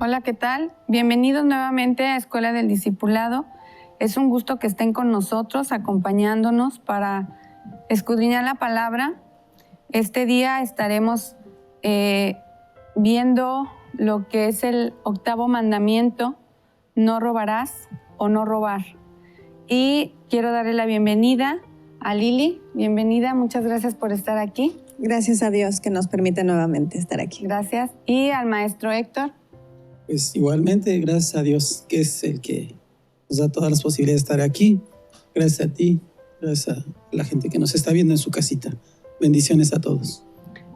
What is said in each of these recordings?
Hola, ¿qué tal? Bienvenidos nuevamente a Escuela del Discipulado. Es un gusto que estén con nosotros, acompañándonos para escudriñar la palabra. Este día estaremos viendo lo que es el 8º mandamiento, no robarás o no robar. Y quiero darle la bienvenida a Lili. Bienvenida, muchas gracias por estar aquí. Gracias a Dios que nos permite nuevamente estar aquí. Gracias. Y al maestro Héctor. Pues igualmente, gracias a Dios, que es el que nos da todas las posibilidades de estar aquí. Gracias a ti, gracias a la gente que nos está viendo en su casita. Bendiciones a todos.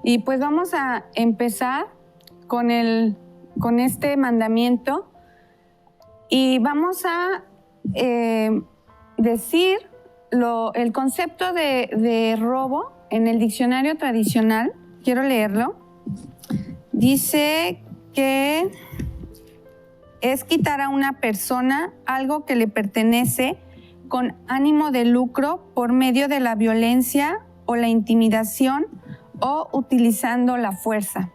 Y pues vamos a empezar con este mandamiento y vamos a decir el concepto de robo en el diccionario tradicional. Quiero leerlo. Dice que es quitar a una persona algo que le pertenece con ánimo de lucro por medio de la violencia o la intimidación o utilizando la fuerza.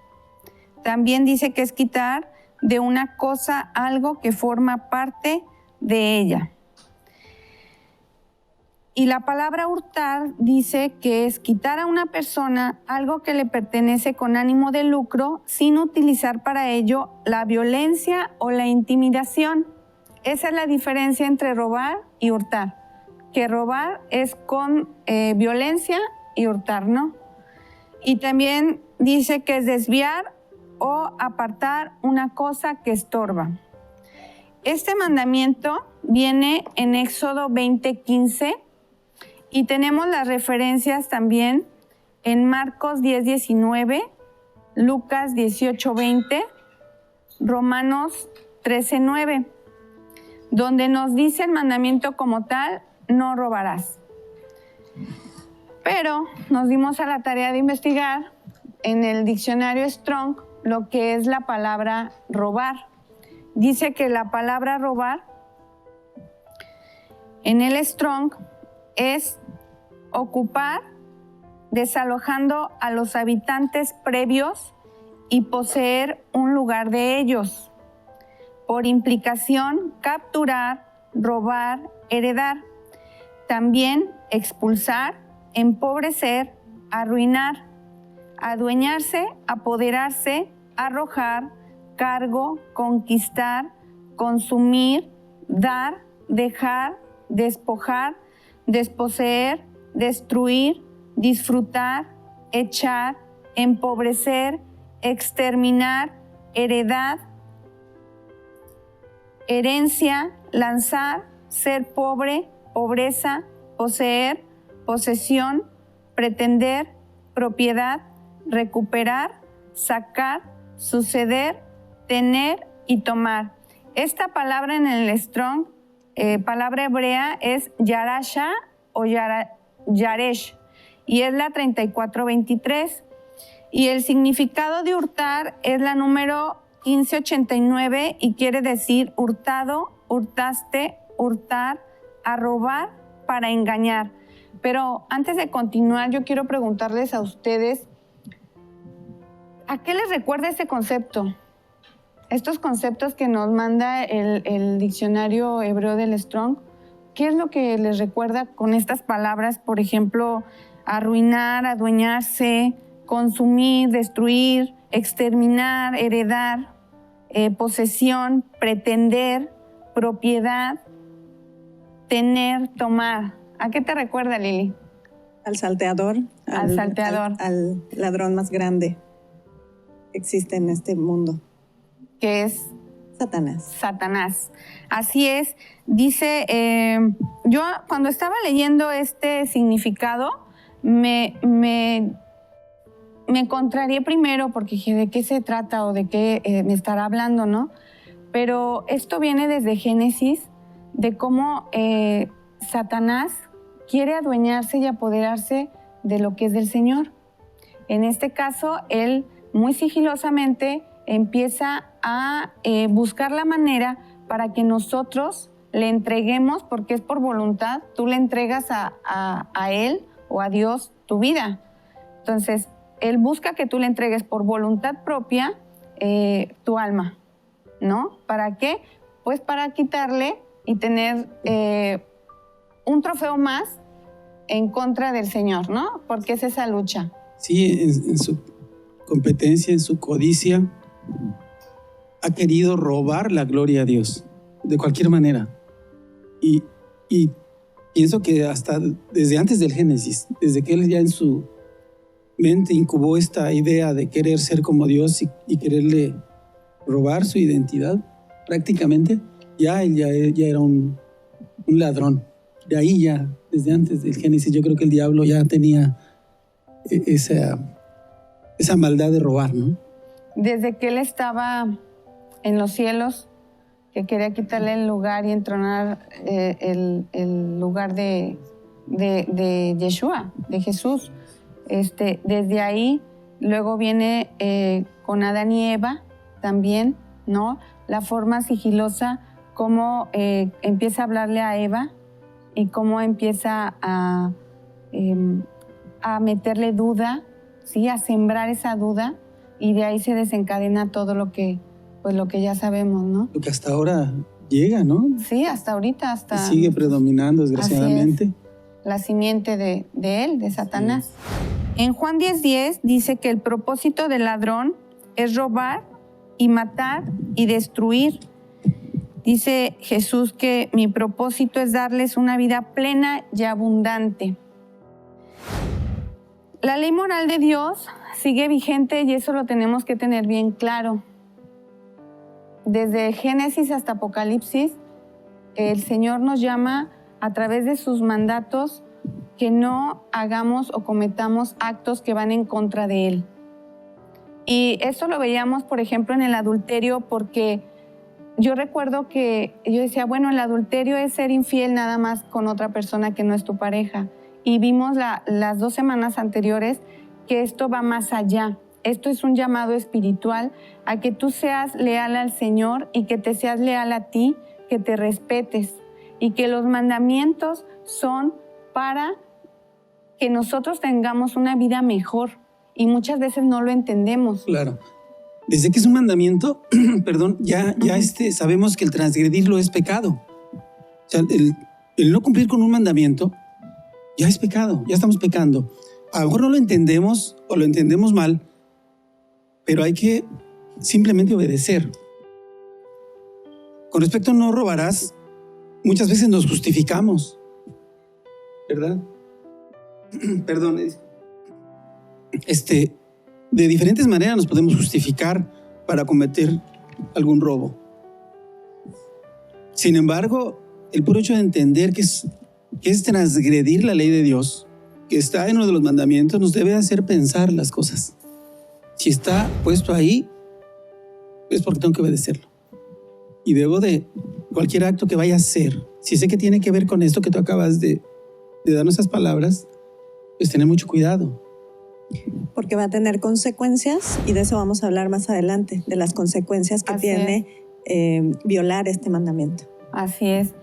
También dice que es quitar de una cosa algo que forma parte de ella. Y la palabra hurtar dice que es quitar a una persona algo que le pertenece con ánimo de lucro sin utilizar para ello la violencia o la intimidación. Esa es la diferencia entre robar y hurtar. Que robar es con violencia y hurtar no. Y también dice que es desviar o apartar una cosa que estorba. Este mandamiento viene en Éxodo 20:15. Y tenemos las referencias también en Marcos 10:19, Lucas 18:20, Romanos 13:9, donde nos dice el mandamiento como tal, no robarás. Pero nos dimos a la tarea de investigar en el diccionario Strong lo que es la palabra robar. Dice que la palabra robar en el Strong es ocupar desalojando a los habitantes previos y poseer un lugar de ellos. Por implicación, capturar, robar, heredar. También expulsar, empobrecer, arruinar, adueñarse, apoderarse, arrojar, cargo, conquistar, consumir, dar, dejar, despojar, desposeer, destruir, disfrutar, echar, empobrecer, exterminar, heredad, herencia, lanzar, ser pobre, pobreza, poseer, posesión, pretender, propiedad, recuperar, sacar, suceder, tener y tomar. Esta palabra en el Strong, palabra hebrea, es yarasha o yaresh, y es la 3423. Y el significado de hurtar es la número 1589 y quiere decir hurtado, hurtaste, hurtar, a robar, para engañar. Pero antes de continuar, yo quiero preguntarles a ustedes, ¿a qué les recuerda este concepto? Estos conceptos que nos manda el diccionario hebreo del Strong, ¿qué es lo que les recuerda con estas palabras? Por ejemplo, arruinar, adueñarse, consumir, destruir, exterminar, heredar, posesión, pretender, propiedad, tener, tomar. ¿A qué te recuerda, Lili? Al salteador. Al salteador. Al ladrón más grande que existe en este mundo. Que es Satanás. Satanás. Así es. Dice, yo cuando estaba leyendo este significado, me contrarié primero porque dije, ¿de qué se trata o de qué me estará hablando, no? Pero esto viene desde Génesis, de cómo Satanás quiere adueñarse y apoderarse de lo que es del Señor. En este caso, él muy sigilosamente empieza a buscar la manera para que nosotros le entreguemos, porque es por voluntad, tú le entregas a Él o a Dios tu vida. Entonces, Él busca que tú le entregues por voluntad propia tu alma. ¿no? ¿Para qué? Pues para quitarle y tener un trofeo más en contra del Señor, ¿no? Porque es esa lucha. Sí, en su competencia, en su codicia, ha querido robar la gloria a Dios, de cualquier manera. Y pienso que hasta desde antes del Génesis, desde que él ya en su mente incubó esta idea de querer ser como Dios y quererle robar su identidad, prácticamente ya él ya era un ladrón. De ahí ya, desde antes del Génesis, yo creo que el diablo ya tenía esa maldad de robar, ¿no? Desde que él estaba en los cielos, que quería quitarle el lugar y entronar el lugar de Yeshua, de Jesús. Desde ahí, luego viene con Adán y Eva también, ¿no? La forma sigilosa, cómo empieza a hablarle a Eva y cómo empieza a meterle duda, ¿sí? A sembrar esa duda, y de ahí se desencadena todo lo que ya sabemos, ¿no? Lo que hasta ahora llega, ¿no? Sí, hasta ahorita, hasta... Y sigue predominando, desgraciadamente. La simiente de él, de Satanás. Sí. En Juan 10:10 dice que el propósito del ladrón es robar y matar y destruir. Dice Jesús que mi propósito es darles una vida plena y abundante. La ley moral de Dios sigue vigente y eso lo tenemos que tener bien claro. Desde Génesis hasta Apocalipsis, el Señor nos llama a través de sus mandatos que no hagamos o cometamos actos que van en contra de Él. Y esto lo veíamos, por ejemplo, en el adulterio, porque yo recuerdo que yo decía, bueno, el adulterio es ser infiel nada más con otra persona que no es tu pareja. Y vimos las 2 semanas anteriores que esto va más allá. Esto es un llamado espiritual a que tú seas leal al Señor y que te seas leal a ti, que te respetes y que los mandamientos son para que nosotros tengamos una vida mejor y muchas veces no lo entendemos. Claro. Desde que es un mandamiento, perdón, ya sabemos que el transgredirlo es pecado. O sea, el no cumplir con un mandamiento ya es pecado, ya estamos pecando. A lo mejor no lo entendemos o lo entendemos mal, pero hay que simplemente obedecer. Con respecto a no robarás, muchas veces nos justificamos, ¿verdad? Perdón. De diferentes maneras nos podemos justificar para cometer algún robo. Sin embargo, el puro hecho de entender que es transgredir la ley de Dios, que está en uno de los mandamientos, nos debe hacer pensar las cosas. Si está puesto ahí, es porque tengo que obedecerlo. Y debo de cualquier acto que vaya a hacer, si sé que tiene que ver con esto que tú acabas de darnos esas palabras, pues tener mucho cuidado. Porque va a tener consecuencias y de eso vamos a hablar más adelante, de las consecuencias que tiene violar este mandamiento. Así es.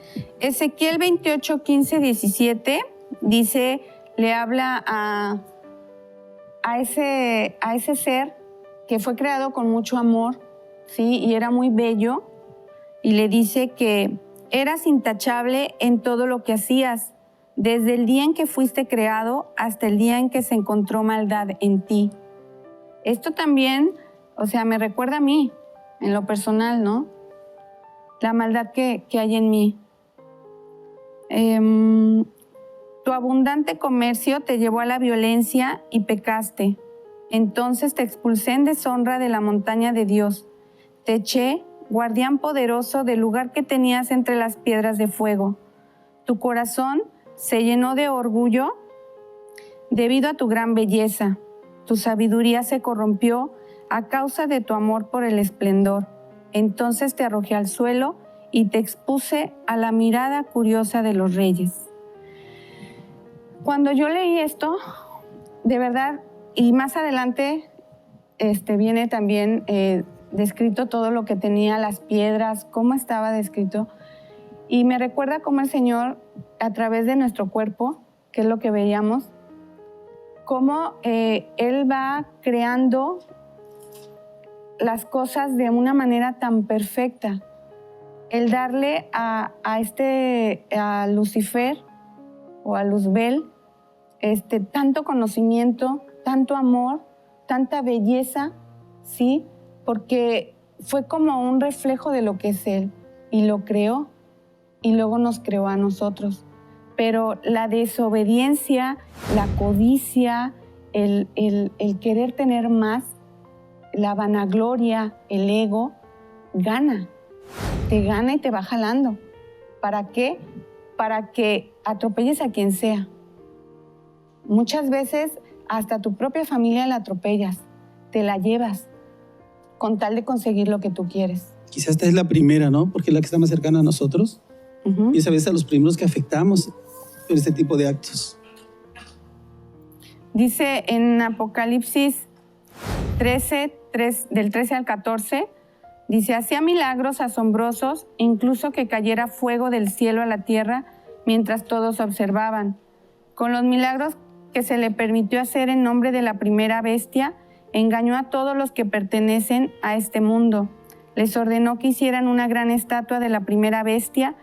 Ezequiel 28, 15, 17 dice, le habla a ese ser que fue creado con mucho amor, ¿sí? Y era muy bello, y le dice que eras intachable en todo lo que hacías, desde el día en que fuiste creado hasta el día en que se encontró maldad en ti. Esto también, me recuerda a mí, en lo personal, ¿no? La maldad que hay en mí. Tu abundante comercio te llevó a la violencia y pecaste. Entonces te expulsé en deshonra de la montaña de Dios. Te eché, guardián poderoso, del lugar que tenías entre las piedras de fuego. Tu corazón se llenó de orgullo debido a tu gran belleza. Tu sabiduría se corrompió a causa de tu amor por el esplendor. Entonces te arrojé al suelo y te expuse a la mirada curiosa de los reyes. Cuando yo leí esto, de verdad, y más adelante viene también descrito todo lo que tenía, las piedras, cómo estaba descrito. Y me recuerda cómo el Señor, a través de nuestro cuerpo, que es lo que veíamos, cómo Él va creando las cosas de una manera tan perfecta. El darle a Lucifer o a Luzbel tanto conocimiento, tanto amor, tanta belleza, ¿sí? Porque fue como un reflejo de lo que es Él y lo creó y luego nos creó a nosotros. Pero la desobediencia, la codicia, el querer tener más, la vanagloria, el ego, te gana y te va jalando. ¿Para qué? Para que atropelles a quien sea. Muchas veces hasta tu propia familia la atropellas, te la llevas con tal de conseguir lo que tú quieres. Quizás esta es la primera, ¿no? Porque es la que está más cercana a nosotros. Y es a veces a los primeros que afectamos por este tipo de actos. Dice en Apocalipsis 13, del 13 al 14, dice, hacía milagros asombrosos, incluso que cayera fuego del cielo a la tierra mientras todos observaban. Con los milagros que se le permitió hacer en nombre de la primera bestia, engañó a todos los que pertenecen a este mundo. Les ordenó que hicieran una gran estatua de la primera bestia,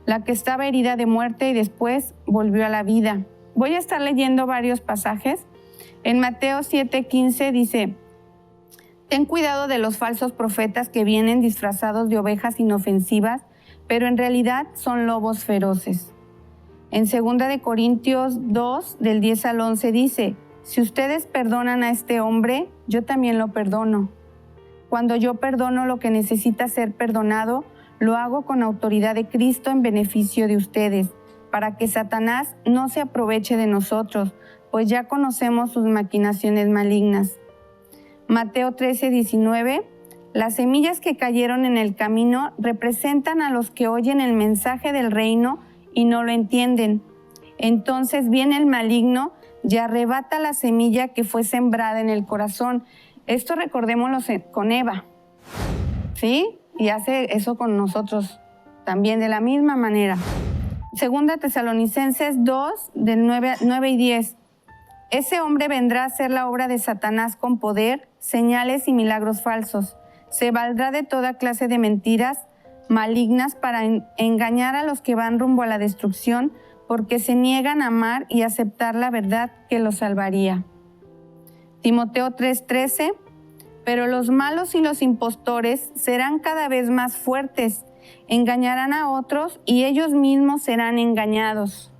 la que estaba herida de muerte y después volvió a la vida. Voy a estar leyendo varios pasajes. En Mateo 7:15 dice, ten cuidado de los falsos profetas que vienen disfrazados de ovejas inofensivas, pero en realidad son lobos feroces. En 2 Corintios 2, del 10 al 11 dice, si ustedes perdonan a este hombre, yo también lo perdono. Cuando yo perdono lo que necesita ser perdonado, lo hago con autoridad de Cristo en beneficio de ustedes, para que Satanás no se aproveche de nosotros, pues ya conocemos sus maquinaciones malignas. Mateo 13:19, las semillas que cayeron en el camino representan a los que oyen el mensaje del reino y no lo entienden. Entonces viene el maligno y arrebata la semilla que fue sembrada en el corazón. Esto recordémoslo con Eva, ¿sí? Y hace eso con nosotros también de la misma manera. 2 Tesalonicenses 2, del 9 y 10. Ese hombre vendrá a hacer la obra de Satanás con poder, señales y milagros falsos. Se valdrá de toda clase de mentiras malignas para engañar a los que van rumbo a la destrucción, porque se niegan a amar y aceptar la verdad que los salvaría. Timoteo 3:13, pero los malos y los impostores serán cada vez más fuertes, engañarán a otros y ellos mismos serán engañados.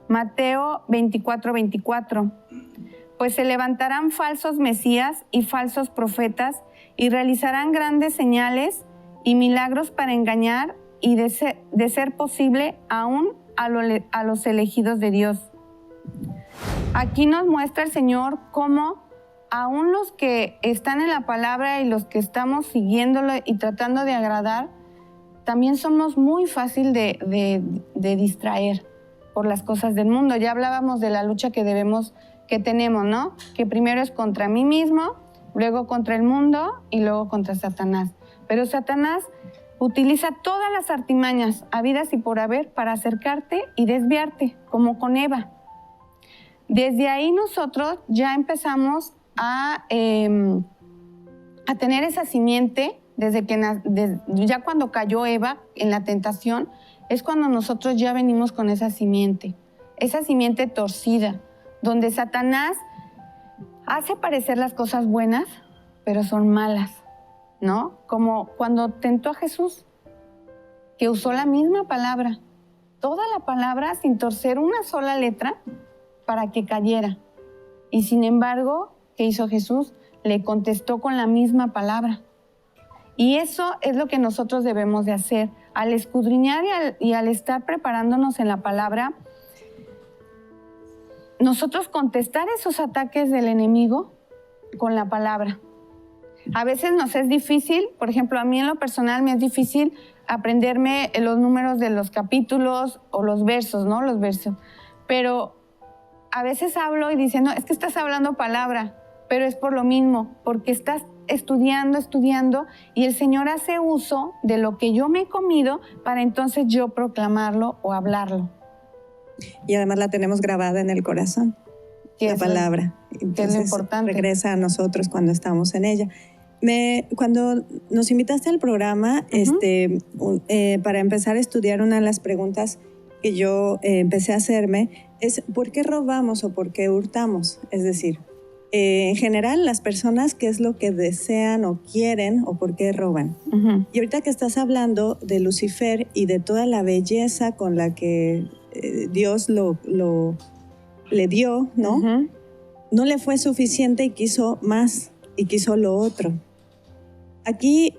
Mateo 24:24, pues se levantarán falsos mesías y falsos profetas y realizarán grandes señales y milagros para engañar y de ser posible aún a los elegidos de Dios. Aquí nos muestra el Señor cómo aún los que están en la palabra y los que estamos siguiéndolo y tratando de agradar, también somos muy fácil de distraer por las cosas del mundo. Ya hablábamos de la lucha que tenemos, ¿no? Que primero es contra mí mismo, luego contra el mundo y luego contra Satanás. Pero Satanás utiliza todas las artimañas habidas y por haber para acercarte y desviarte, como con Eva. Desde ahí nosotros ya empezamos a tener esa simiente, ya cuando cayó Eva en la tentación, es cuando nosotros ya venimos con esa simiente torcida, donde Satanás hace parecer las cosas buenas, pero son malas, ¿no? Como cuando tentó a Jesús, que usó la misma palabra, toda la palabra sin torcer una sola letra para que cayera. Y sin embargo, ¿qué hizo Jesús? Le contestó con la misma palabra. Y eso es lo que nosotros debemos de hacer. Al escudriñar y al estar preparándonos en la palabra, nosotros contestar esos ataques del enemigo con la palabra. A veces nos es difícil, por ejemplo, a mí en lo personal me es difícil aprenderme los números de los capítulos o los versos, ¿no? Los versos. Pero a veces hablo y dicen, no, es que estás hablando palabra, pero es por lo mismo, porque estás estudiando y el Señor hace uso de lo que yo me he comido para entonces yo proclamarlo o hablarlo. Y además la tenemos grabada en el corazón, la palabra. Entonces, que es lo importante. Regresa a nosotros cuando estamos en ella. Cuando nos invitaste al programa, para empezar a estudiar, una de las preguntas que yo empecé a hacerme es ¿por qué robamos o por qué hurtamos? Es decir, en general, las personas, ¿qué es lo que desean o quieren o por qué roban? Y ahorita que estás hablando de Lucifer y de toda la belleza con la que Dios le dio, ¿no? No le fue suficiente y quiso más y quiso lo otro. Aquí,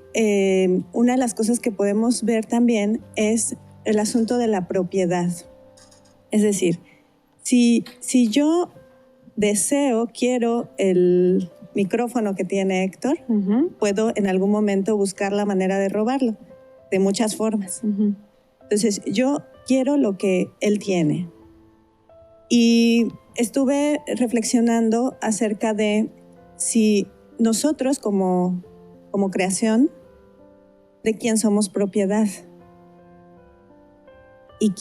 una de las cosas que podemos ver también es el asunto de la propiedad. Es decir, si yo quiero el micrófono que tiene Héctor, puedo en algún momento buscar la manera de robarlo, de muchas formas. Entonces, yo quiero lo que él tiene. Y estuve reflexionando acerca de si nosotros como creación, de quién somos propiedad. Y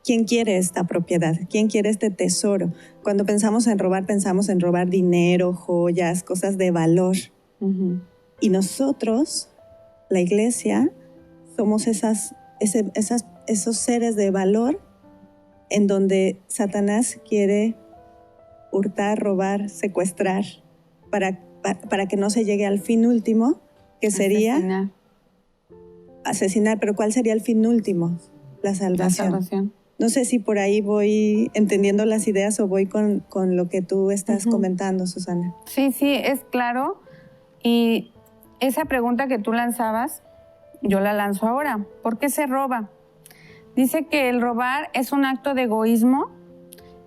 quién quiere esta propiedad, quién quiere este tesoro. Cuando pensamos en robar dinero, joyas, cosas de valor. Y nosotros, la iglesia, somos esos seres de valor en donde Satanás quiere hurtar, robar, secuestrar, para que no se llegue al fin último, que sería asesinar. Pero ¿cuál sería el fin último? La salvación. No sé si por ahí voy entendiendo las ideas o voy con lo que tú estás comentando, Susana. Sí, es claro. Y esa pregunta que tú lanzabas, yo la lanzo ahora. ¿Por qué se roba? Dice que el robar es un acto de egoísmo.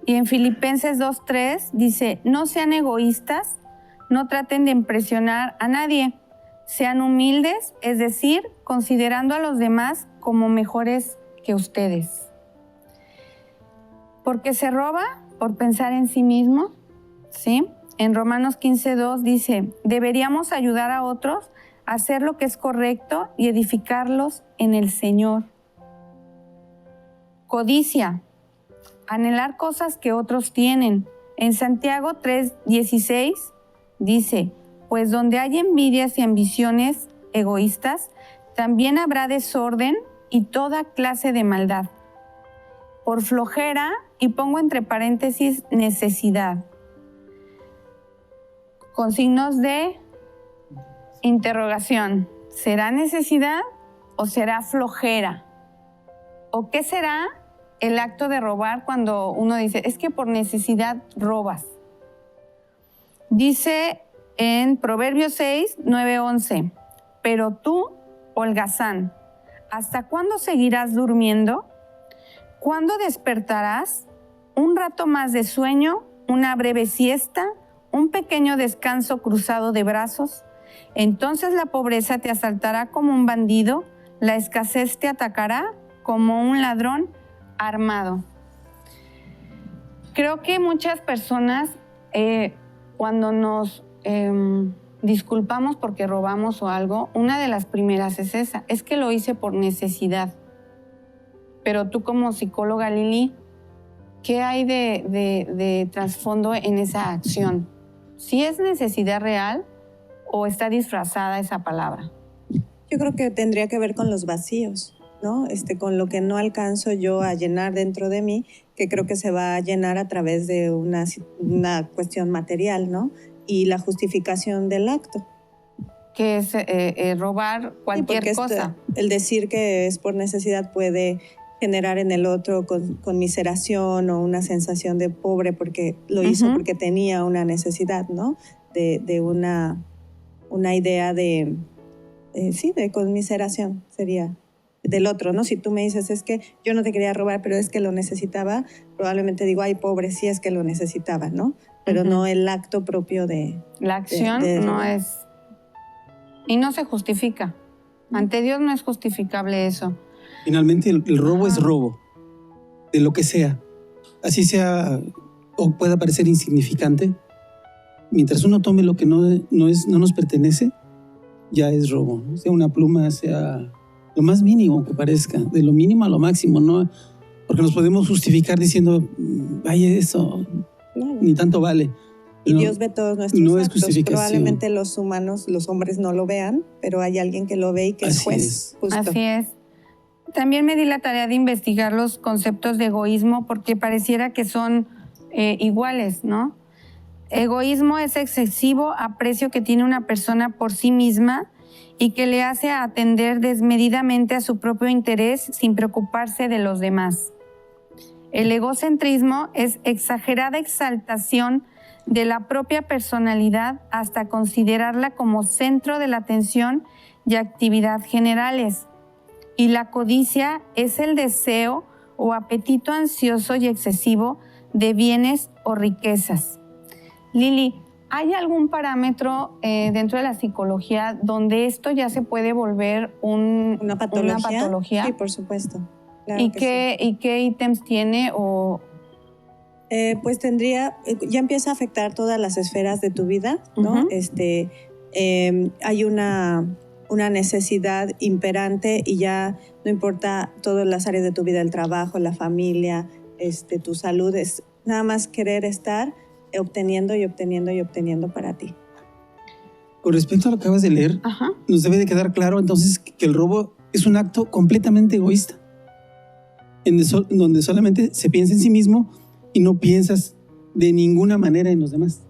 Y en Filipenses 2:3 dice, no sean egoístas, no traten de impresionar a nadie. Sean humildes, es decir, considerando a los demás como mejores que ustedes. ¿Por qué se roba? Por pensar en sí mismo, ¿sí? En Romanos 15:2 dice, deberíamos ayudar a otros a hacer lo que es correcto y edificarlos en el Señor. Codicia, anhelar cosas que otros tienen. En Santiago 3:16 dice, pues donde hay envidias y ambiciones egoístas, también habrá desorden y toda clase de maldad. Por flojera, y pongo entre paréntesis, necesidad. Con signos de interrogación. ¿Será necesidad o será flojera? ¿O qué será el acto de robar cuando uno dice, es que por necesidad robas? Dice en Proverbios 6:9-11, pero tú, holgazán, ¿hasta cuándo seguirás durmiendo? ¿Cuándo despertarás? Un rato más de sueño, una breve siesta, un pequeño descanso cruzado de brazos. Entonces la pobreza te asaltará como un bandido, la escasez te atacará como un ladrón armado. Creo que muchas personas, cuando nos disculpamos porque robamos o algo, una de las primeras es esa, es que lo hice por necesidad. Pero tú como psicóloga, Lili, ¿qué hay de trasfondo en esa acción? ¿Sí es necesidad real o está disfrazada esa palabra? Yo creo que tendría que ver con los vacíos, ¿no? Con lo que no alcanzo yo a llenar dentro de mí, que creo que se va a llenar a través de una cuestión material, ¿no? Y la justificación del acto. Que es robar cualquier cosa. El decir que es por necesidad puede generar en el otro conmiseración o una sensación de pobre porque lo hizo porque tenía una necesidad, ¿no? De una idea de conmiseración sería del otro, ¿no? Si tú me dices, es que yo no te quería robar, pero es que lo necesitaba, probablemente digo, ay, pobre, sí es que lo necesitaba, ¿no? Pero no el acto propio de... La acción no es... Y no se justifica. Ante Dios no es justificable eso. Finalmente el robo es robo, de lo que sea. Así sea o pueda parecer insignificante. Mientras uno tome lo que no nos pertenece, ya es robo, ¿no? Sea una pluma, sea lo más mínimo que parezca, de lo mínimo a lo máximo, ¿no? Porque nos podemos justificar diciendo, vaya, eso ni tanto vale. Y No, Dios ve todos nuestros no es actos. justificación. Probablemente los humanos, los hombres no lo vean, pero hay alguien que lo ve y que es Así juez. es. Justo. Así es. También me di la tarea de investigar los conceptos de egoísmo porque pareciera que son iguales, ¿no? Egoísmo es excesivo aprecio que tiene una persona por sí misma y que le hace atender desmedidamente a su propio interés sin preocuparse de los demás. El egocentrismo es exagerada exaltación de la propia personalidad hasta considerarla como centro de la atención y actividad generales. Y la codicia es el deseo o apetito ansioso y excesivo de bienes o riquezas. Lili, ¿hay algún parámetro dentro de la psicología donde esto ya se puede volver ¿Una patología? una patología? Sí, por supuesto. Claro ¿Y que sí. ¿Y qué ítems tiene? Pues tendría, ya empieza a afectar todas las esferas de tu vida, ¿no? Ujú. Hay una necesidad imperante y ya no importa todas las áreas de tu vida, el trabajo, la familia, tu salud, es nada más querer estar obteniendo y obteniendo y obteniendo para ti. Con respecto a lo que acabas de leer, Ajá. nos debe de quedar claro entonces que el robo es un acto completamente egoísta, donde solamente se piensa en sí mismo y no piensas de ninguna manera en los demás.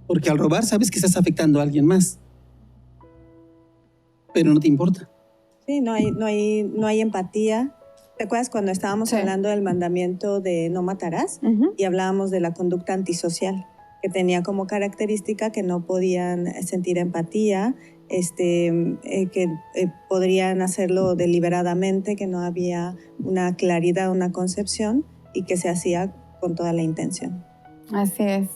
Porque al robar sabes que estás afectando a alguien más, pero no te importa. Sí, no hay empatía. ¿Te acuerdas cuando estábamos Sí. hablando del mandamiento de no matarás? Ujú. Y hablábamos de la conducta antisocial, que tenía como característica que no podían sentir empatía, que podrían hacerlo deliberadamente, que no había una claridad, una concepción y que se hacía con toda la intención. Así es.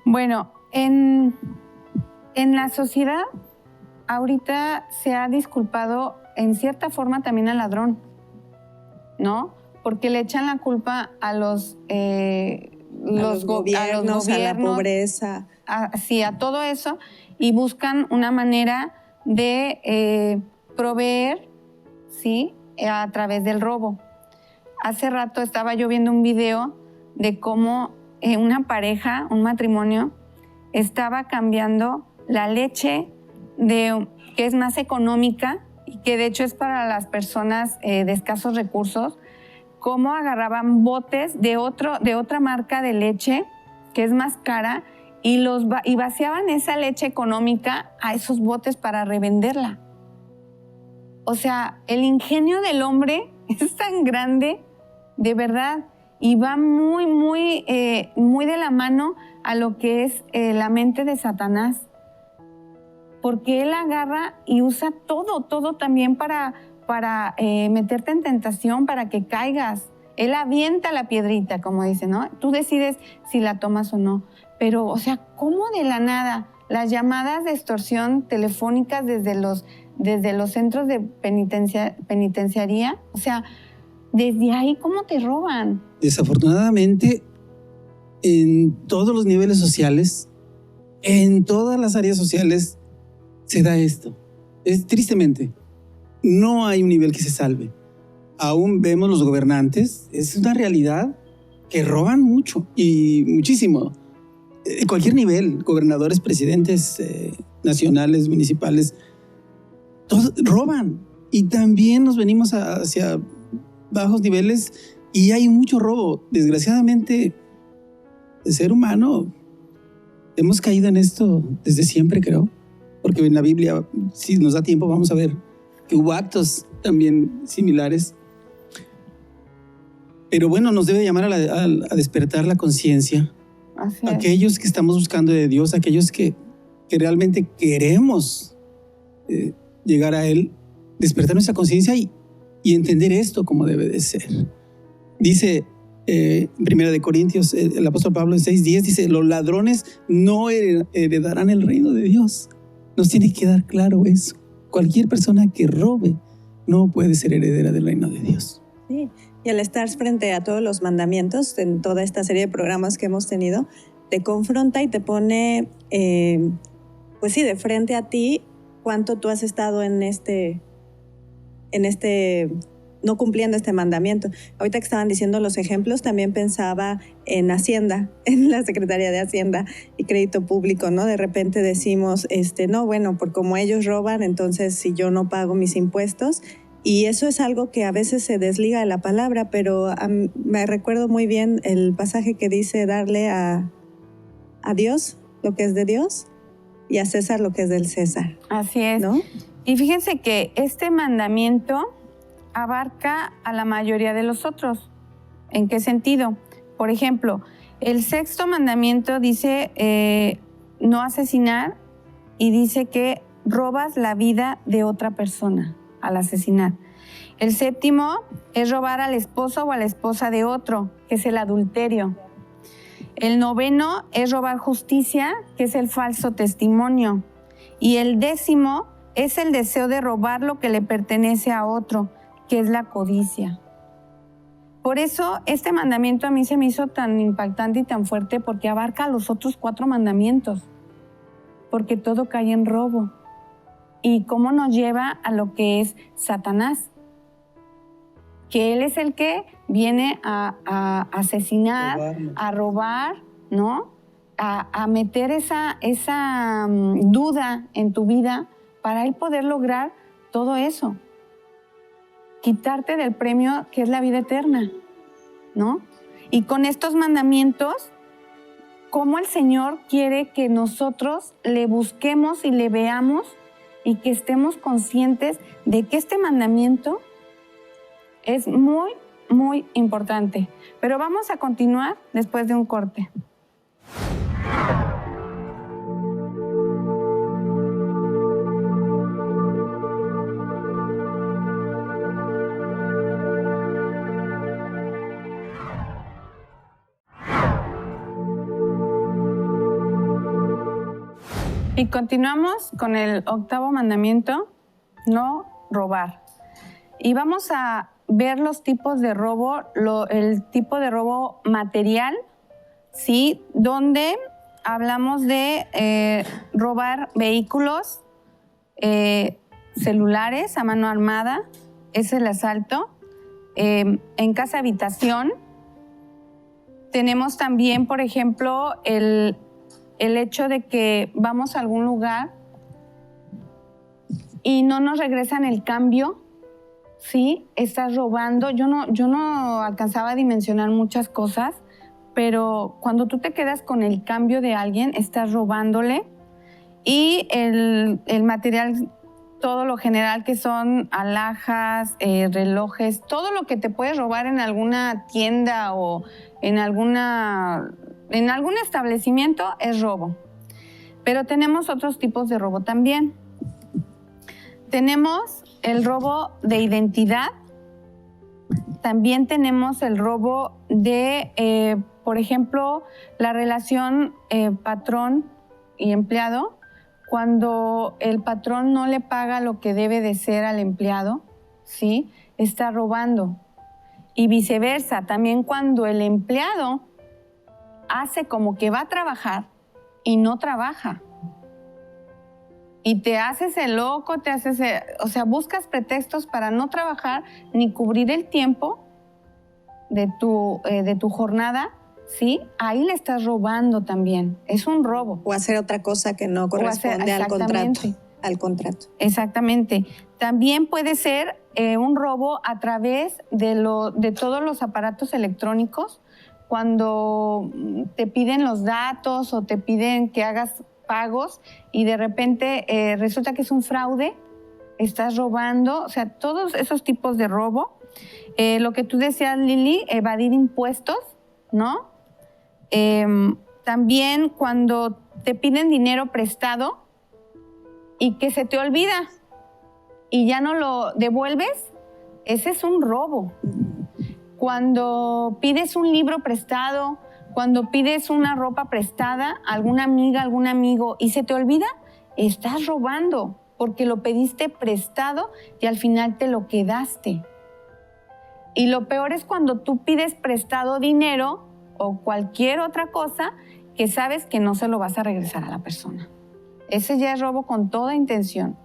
Bueno, en la sociedad ahorita se ha disculpado en cierta forma también al ladrón, ¿no? Porque le echan la culpa a los gobiernos, a la pobreza. Sí, a todo eso, y buscan una manera de proveer, ¿sí? A través del robo. Hace rato estaba yo viendo un video de cómo una pareja, un matrimonio, estaba cambiando la leche que es más económica y que de hecho es para las personas de escasos recursos, cómo agarraban botes de otra marca de leche que es más cara y vaciaban esa leche económica a esos botes para revenderla. O sea, el ingenio del hombre es tan grande, de verdad, y va muy, muy, muy de la mano a lo que es la mente de Satanás. Porque él agarra y usa todo también para meterte en tentación, para que caigas. Él avienta la piedrita, como dice, ¿no? Tú decides si la tomas o no. Pero, o sea, ¿cómo de la nada? Las llamadas de extorsión telefónicas desde los centros de penitenciaría, o sea, desde ahí, ¿cómo te roban? Desafortunadamente, en todos los niveles sociales, en todas las áreas sociales, se da esto. Tristemente, no hay un nivel que se salve. Aún vemos los gobernantes, es una realidad que roban mucho y muchísimo. En cualquier nivel, gobernadores, presidentes nacionales, municipales, todos roban. Y también nos venimos hacia bajos niveles y hay mucho robo. Desgraciadamente, el ser humano, hemos caído en esto desde siempre, creo. Porque en la Biblia, si nos da tiempo, vamos a ver que hubo actos también similares. Pero bueno, nos debe llamar a despertar la conciencia. Así es. Aquellos que estamos buscando de Dios, aquellos que realmente queremos llegar a Él, despertar nuestra conciencia y entender esto como debe de ser. Dice en 1 Corintios, el apóstol Pablo en 6:10, dice, los ladrones no heredarán el reino de Dios. Nos tiene que dar claro eso. Cualquier persona que robe no puede ser heredera del reino de Dios. Sí. Y al estar frente a todos los mandamientos, en toda esta serie de programas que hemos tenido, te confronta y te pone, pues sí, de frente a ti, cuánto tú has estado en no cumpliendo este mandamiento. Ahorita que estaban diciendo los ejemplos, también pensaba en Hacienda, en la Secretaría de Hacienda y Crédito Público, ¿no? De repente decimos, no, bueno, por como ellos roban, entonces si yo no pago mis impuestos, y eso es algo que a veces se desliga de la palabra, pero me recuerdo muy bien el pasaje que dice darle a Dios lo que es de Dios y a César lo que es del César. Así es. ¿No? Y fíjense que este mandamiento abarca a la mayoría de los otros. ¿En qué sentido? Por ejemplo, el 6º mandamiento dice no asesinar y dice que robas la vida de otra persona al asesinar. El 7º es robar al esposo o a la esposa de otro, que es el adulterio. El 9º es robar justicia, que es el falso testimonio. Y el 10º es el deseo de robar lo que le pertenece a otro, que es la codicia. Por eso este mandamiento a mí se me hizo tan impactante y tan fuerte porque abarca los otros 4 mandamientos, porque todo cae en robo. ¿Y cómo nos lleva a lo que es Satanás? Que él es el que viene a asesinar, a robar, ¿no? A meter esa duda en tu vida para él poder lograr todo eso. Quitarte del premio que es la vida eterna, ¿no? Y con estos mandamientos, cómo el Señor quiere que nosotros le busquemos y le veamos y que estemos conscientes de que este mandamiento es muy, muy importante. Pero vamos a continuar después de un corte. Y continuamos con el 8º mandamiento, no robar. Y vamos a ver los tipos de robo, el tipo de robo material, ¿sí? Donde hablamos de robar vehículos, celulares a mano armada, es el asalto. En casa habitación tenemos también, por ejemplo, el hecho de que vamos a algún lugar y no nos regresan el cambio, ¿sí? Estás robando. Yo no alcanzaba a dimensionar muchas cosas, pero cuando tú te quedas con el cambio de alguien, estás robándole. Y el material, todo lo general que son alhajas, relojes, todo lo que te puedes robar en alguna tienda o en algún establecimiento es robo. Pero tenemos otros tipos de robo también. Tenemos el robo de identidad. También tenemos el robo de, por ejemplo, la relación patrón y empleado. Cuando el patrón no le paga lo que debe de ser al empleado, ¿sí? Está robando. Y viceversa, también cuando el empleado hace como que va a trabajar y no trabaja. Y te haces el loco, buscas pretextos para no trabajar ni cubrir el tiempo de tu jornada, ¿sí? Ahí le estás robando también. Es un robo. O hacer otra cosa que no corresponde al contrato. Exactamente. También puede ser un robo a través de todos los aparatos electrónicos, cuando te piden los datos o te piden que hagas pagos y de repente resulta que es un fraude, estás robando, o sea, todos esos tipos de robo. Lo que tú decías, Lili, evadir impuestos, ¿no? También cuando te piden dinero prestado y que se te olvida y ya no lo devuelves, ese es un robo. Cuando pides un libro prestado, cuando pides una ropa prestada a alguna amiga, algún amigo y se te olvida, estás robando porque lo pediste prestado y al final te lo quedaste. Y lo peor es cuando tú pides prestado dinero o cualquier otra cosa que sabes que no se lo vas a regresar a la persona. Ese ya es robo con toda intención,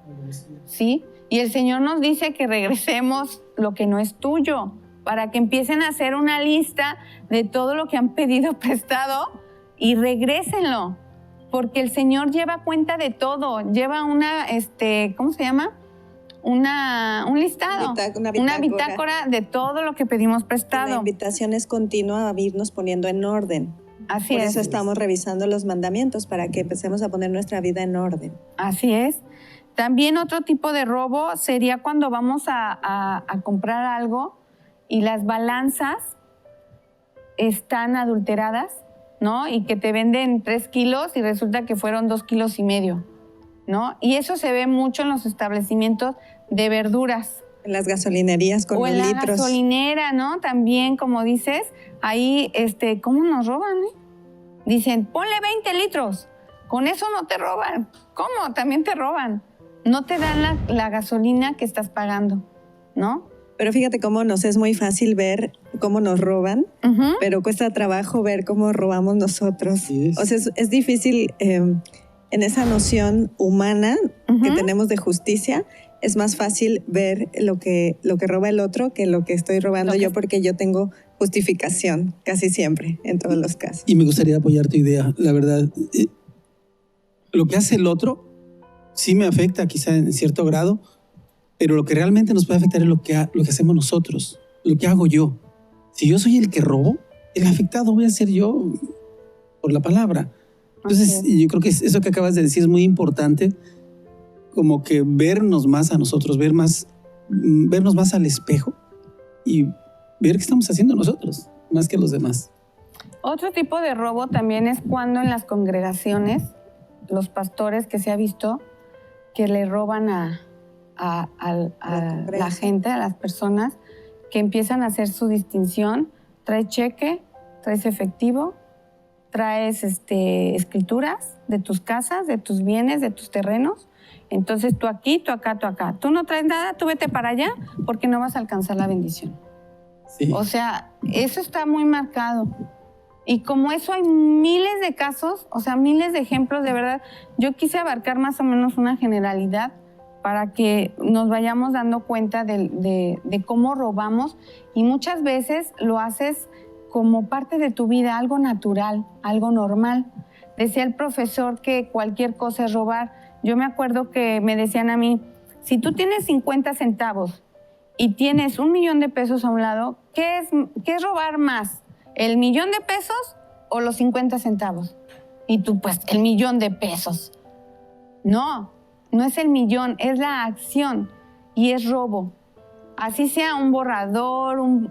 ¿sí? Y el Señor nos dice que regresemos lo que no es tuyo, para que empiecen a hacer una lista de todo lo que han pedido prestado y regrésenlo. Porque el Señor lleva cuenta de todo, lleva una, ¿cómo se llama? Un listado, una bitácora de todo lo que pedimos prestado. La invitación es continua a irnos poniendo en orden. Así es. Por eso estamos revisando los mandamientos, para que empecemos a poner nuestra vida en orden. Así es. También otro tipo de robo sería cuando vamos a comprar algo y las balanzas están adulteradas, ¿no? Y que te venden 3 kilos y resulta que fueron 2,5 kilos, ¿no? Y eso se ve mucho en los establecimientos de verduras. En las gasolinerías con los litros. O en la gasolinera, ¿no? También, como dices, ahí, ¿cómo nos roban, Dicen, ponle 20 litros. Con eso no te roban. ¿Cómo? También te roban. No te dan la gasolina que estás pagando, ¿no? Pero fíjate cómo nos es muy fácil ver cómo nos roban, pero cuesta trabajo ver cómo robamos nosotros. Yes. O sea, es difícil en esa noción humana que tenemos de justicia. Es más fácil ver lo que roba el otro que lo que estoy robando yo, porque yo tengo justificación casi siempre, en todos los casos. Y me gustaría apoyar tu idea, la verdad. Lo que hace el otro sí me afecta quizá en cierto grado, pero lo que realmente nos puede afectar es lo que hacemos nosotros, lo que hago yo. Si yo soy el que robo, el afectado voy a ser yo por la palabra. Entonces, yo creo que eso que acabas de decir es muy importante, como que vernos más a nosotros, vernos más al espejo y ver qué estamos haciendo nosotros, más que los demás. Otro tipo de robo también es cuando en las congregaciones, los pastores, que se ha visto que le roban a la gente, a las personas, que empiezan a hacer su distinción. Traes cheque, traes efectivo, traes escrituras de tus casas, de tus bienes, de tus terrenos. Entonces tú aquí, tú acá, tú acá. Tú no traes nada, tú vete para allá porque no vas a alcanzar la bendición. Sí. O sea, eso está muy marcado. Y como eso hay miles de casos, o sea, miles de ejemplos, de verdad. Yo quise abarcar más o menos una generalidad para que nos vayamos dando cuenta de cómo robamos, y muchas veces lo haces como parte de tu vida, algo natural, algo normal. Decía el profesor que cualquier cosa es robar. Yo me acuerdo que me decían a mí, si tú tienes 50 centavos y tienes 1,000,000 de pesos a un lado, ¿qué es robar más? ¿El 1,000,000 de pesos o los 50 centavos? Y tú, pues, el 1,000,000 de pesos. No es el 1,000,000, es la acción y es robo. Así sea un borrador, un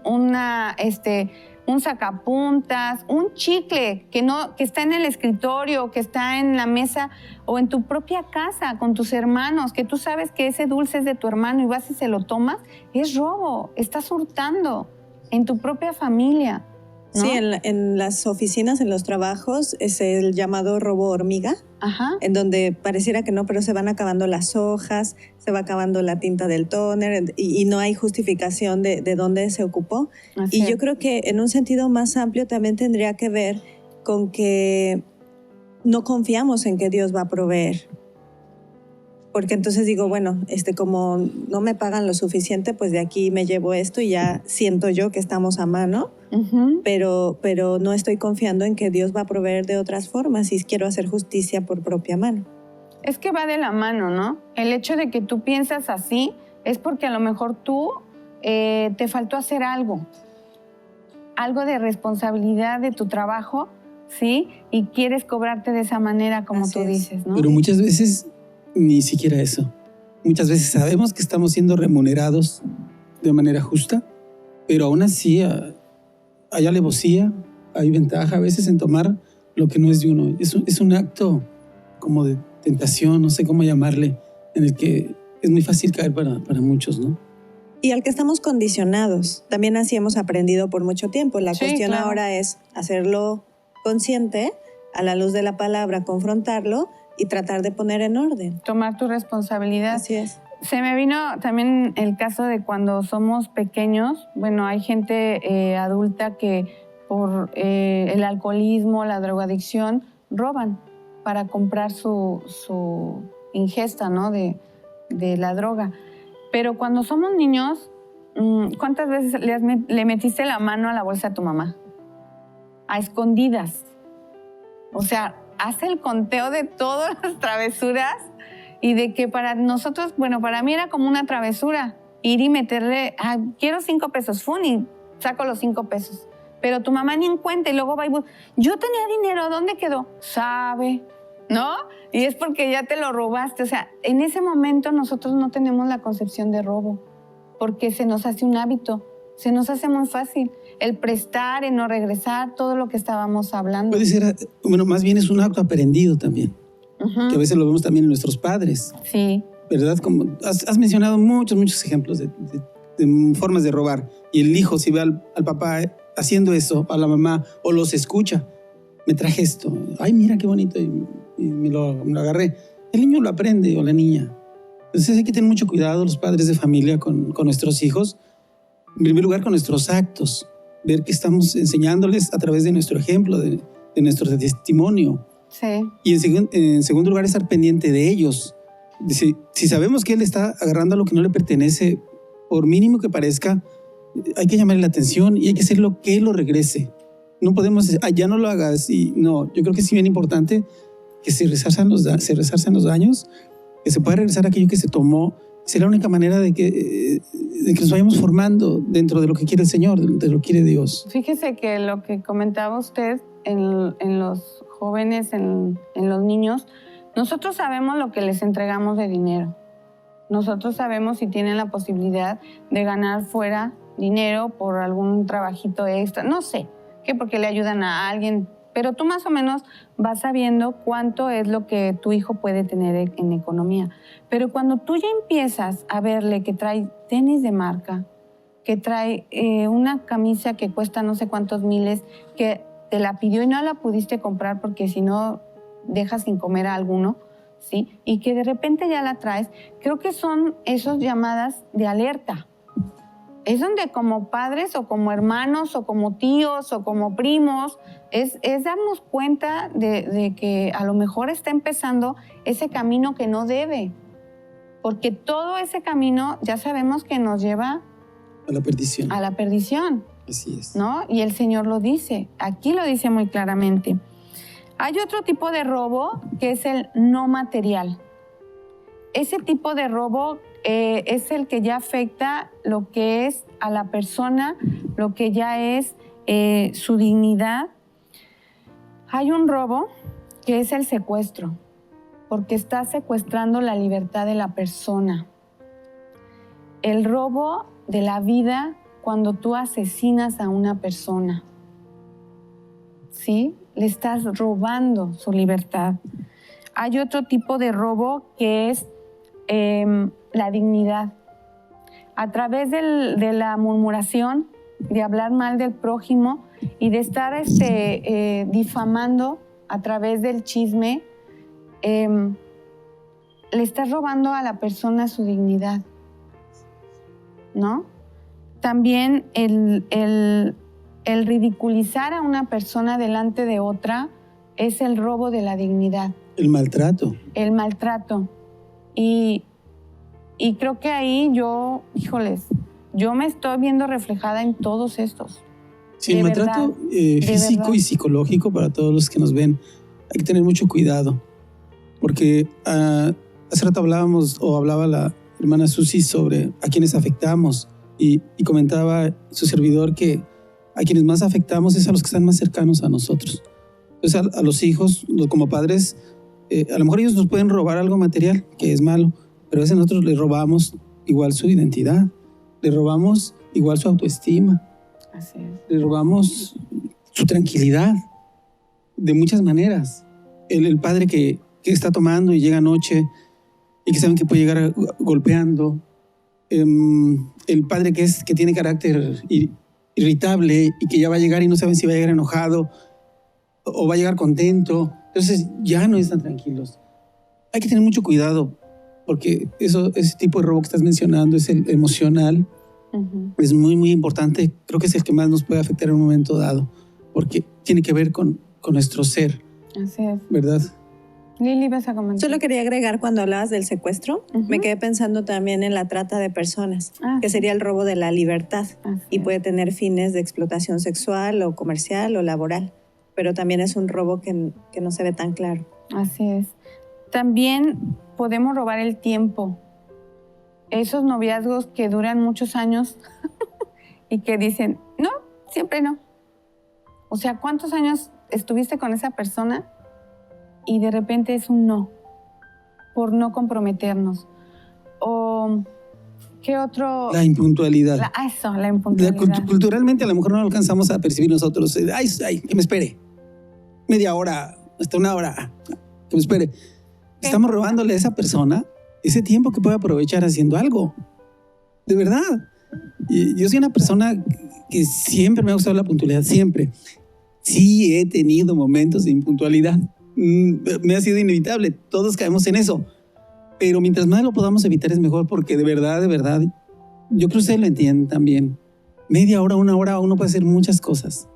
sacapuntas, un chicle que está en el escritorio, que está en la mesa o en tu propia casa con tus hermanos, que tú sabes que ese dulce es de tu hermano y vas y se lo tomas, es robo, estás hurtando en tu propia familia, ¿no? Sí, en las oficinas, en los trabajos, es el llamado robo hormiga. Ajá. En donde pareciera que no, pero se van acabando las hojas, se va acabando la tinta del tóner y no hay justificación de dónde se ocupó. Así y es. yo creo que en un sentido más amplio también tendría que ver con que no confiamos en que Dios va a proveer. Porque entonces digo, bueno, como no me pagan lo suficiente, pues de aquí me llevo esto y ya siento yo que estamos a mano. Uh-huh. Pero no estoy confiando en que Dios va a proveer de otras formas y quiero hacer justicia por propia mano. Es que va de la mano, ¿no? El hecho de que tú piensas así es porque a lo mejor tú te faltó hacer algo de responsabilidad de tu trabajo, ¿sí? Y quieres cobrarte de esa manera, como Así tú es. dices, ¿no? Pero muchas veces ni siquiera eso. Muchas veces sabemos que estamos siendo remunerados de manera justa, pero aún así hay alevosía, hay ventaja a veces en tomar lo que no es de uno. Es un acto como de tentación, no sé cómo llamarle, en el que es muy fácil caer para muchos, ¿no? Y al que estamos condicionados. También así hemos aprendido por mucho tiempo. La cuestión claro. ahora es hacerlo consciente, a la luz de la palabra, confrontarlo y tratar de poner en orden. Tomar tu responsabilidad. Así es. Se me vino también el caso de cuando somos pequeños. Bueno, hay gente adulta que por el alcoholismo, la drogadicción, roban para comprar su ingesta, ¿no? de la droga. Pero cuando somos niños, ¿cuántas veces le metiste la mano a la bolsa a tu mamá? A escondidas. O sea, haz el conteo de todas las travesuras y de que para nosotros, bueno, para mí era como una travesura ir y meterle, quiero 5 pesos, y saco los 5 pesos. Pero tu mamá ni en cuenta y luego va y busca, yo tenía dinero, ¿dónde quedó? Sabe, ¿no? Y es porque ya te lo robaste. O sea, en ese momento nosotros no tenemos la concepción de robo porque se nos hace un hábito, se nos hace muy fácil el prestar, el no regresar, todo lo que estábamos hablando. Puede ser, bueno, más bien es un acto aprendido también, que a veces lo vemos también en nuestros padres. Sí. ¿Verdad? Como has mencionado muchos ejemplos de formas de robar. Y el hijo, si ve al papá haciendo eso, a la mamá, o los escucha, me traje esto, ay, mira qué bonito, y me lo agarré. El niño lo aprende, o la niña. Entonces hay que tener mucho cuidado los padres de familia con nuestros hijos. En primer lugar, con nuestros actos. Ver que estamos enseñándoles a través de nuestro ejemplo, de nuestro testimonio. Sí. Y en segundo lugar, estar pendiente de ellos. Si sabemos que él está agarrando a lo que no le pertenece, por mínimo que parezca, hay que llamarle la atención y hay que hacerlo que él lo regrese. No podemos decir, ya no lo hagas. Y no, yo creo que es bien importante que se resarcen los daños, que se pueda regresar aquello que se tomó. Es la única manera de que nos vayamos formando dentro de lo que quiere el Señor, de lo que quiere Dios. Fíjese que lo que comentaba usted en los jóvenes, en los niños, nosotros sabemos lo que les entregamos de dinero. Nosotros sabemos si tienen la posibilidad de ganar fuera dinero por algún trabajito extra. No sé, que porque le ayudan a alguien, pero tú más o menos vas sabiendo cuánto es lo que tu hijo puede tener en economía. Pero cuando tú ya empiezas a verle que trae tenis de marca, que trae una camisa que cuesta no sé cuántos miles, que te la pidió y no la pudiste comprar porque si no dejas sin comer a alguno, ¿sí? Y que de repente ya la traes, creo que son esas llamadas de alerta. Es donde como padres o como hermanos o como tíos o como primos, es darnos cuenta de que a lo mejor está empezando ese camino que no debe. Porque todo ese camino ya sabemos que nos lleva a la perdición. A la perdición. Así es. ¿No? Y el Señor lo dice, aquí lo dice muy claramente. Hay otro tipo de robo que es el no material. Ese tipo de robo es el que ya afecta lo que es a la persona, lo que ya es su dignidad. Hay un robo que es el secuestro, porque está secuestrando la libertad de la persona. El robo de la vida cuando tú asesinas a una persona, ¿sí? Le estás robando su libertad. Hay otro tipo de robo que es la dignidad. A través de la murmuración, de hablar mal del prójimo y de estar difamando a través del chisme, le estás robando a la persona su dignidad, ¿no? También el ridiculizar a una persona delante de otra es el robo de la dignidad. El maltrato. El maltrato. Y creo que ahí yo me estoy viendo reflejada en todos estos. Sí, el maltrato físico y psicológico para todos los que nos ven, hay que tener mucho cuidado. Porque hace rato hablaba la hermana Susi sobre a quienes afectamos y comentaba su servidor que a quienes más afectamos es a los que están más cercanos a nosotros. Entonces a los hijos, como padres, a lo mejor ellos nos pueden robar algo material, que es malo, pero a veces nosotros les robamos igual su identidad, le robamos igual su autoestima, así es. Le robamos su tranquilidad de muchas maneras. El padre que está tomando y llega anoche y que saben que puede llegar golpeando, el padre que tiene carácter irritable y que ya va a llegar y no saben si va a llegar enojado o va a llegar contento, entonces ya no están tranquilos. Hay que tener mucho cuidado porque ese tipo de robo que estás mencionando es el emocional. Uh-huh. Es muy, muy importante. Creo que es el que más nos puede afectar en un momento dado porque tiene que ver con nuestro ser. Así es. ¿Verdad? Lili, vas a comentar. Solo quería agregar, cuando hablabas del secuestro, Ujú. me quedé pensando también en la trata de personas, que Sí. sería el robo de la libertad Así y es. puede tener fines de explotación sexual o comercial o laboral, pero también es un robo que no se ve tan claro. Así es. También podemos robar el tiempo. Esos noviazgos que duran muchos años y que dicen, no, siempre no. O sea, ¿cuántos años estuviste con esa persona y de repente es un no, por no comprometernos? O, ¿qué otro? La impuntualidad. La impuntualidad. Culturalmente a lo mejor no lo alcanzamos a percibir nosotros. Ay, que me espere. Media hora, hasta una hora. Que me espere. Estamos robándole a esa persona ese tiempo que puede aprovechar haciendo algo. De verdad. Y yo soy una persona que siempre me ha gustado la puntualidad, siempre. Sí he tenido momentos de impuntualidad. Me ha sido inevitable. Todos caemos en eso. Pero mientras más lo podamos evitar es mejor, porque de verdad, yo creo que ustedes lo entienden también. Media hora, una hora, uno puede hacer muchas cosas.